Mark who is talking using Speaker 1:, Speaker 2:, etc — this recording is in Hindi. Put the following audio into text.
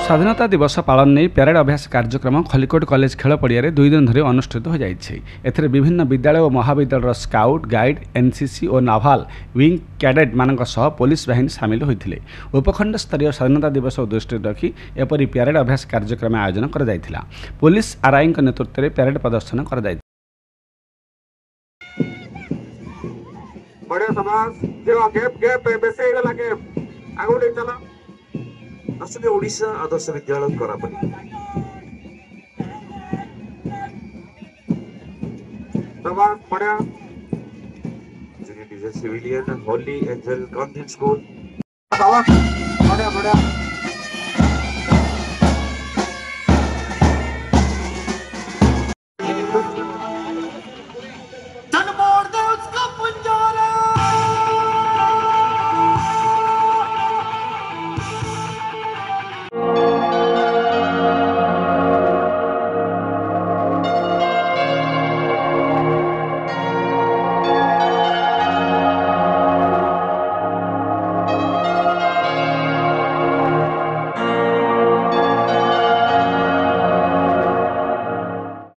Speaker 1: स्वाधीनता दिवस पालन नहीं प्यारेड अभ्यास कार्यक्रम खलिकोट कॉलेज खेल पड़िया 2 दिन धरी अनुष्ठित हो जाइए। एथिरे विभिन्न विद्यालय और महाविद्यालय स्काउट गाइड एनसीसी और नाभाल विंग कैडेट मान पुलिस बाहिनी सामिल होते। उपखंड स्तरीय स्वाधीनता दिवस दृष्टि रखी एपरी प्यारेड अभ्यास कार्यक्रम आयोजन कर पुलिस आरआई नेतृत्व में प्यारेड प्रदर्शन कर
Speaker 2: আসলে Odisha Adarsha Vidyalaya Karapalli civilian Holy Angel Convent school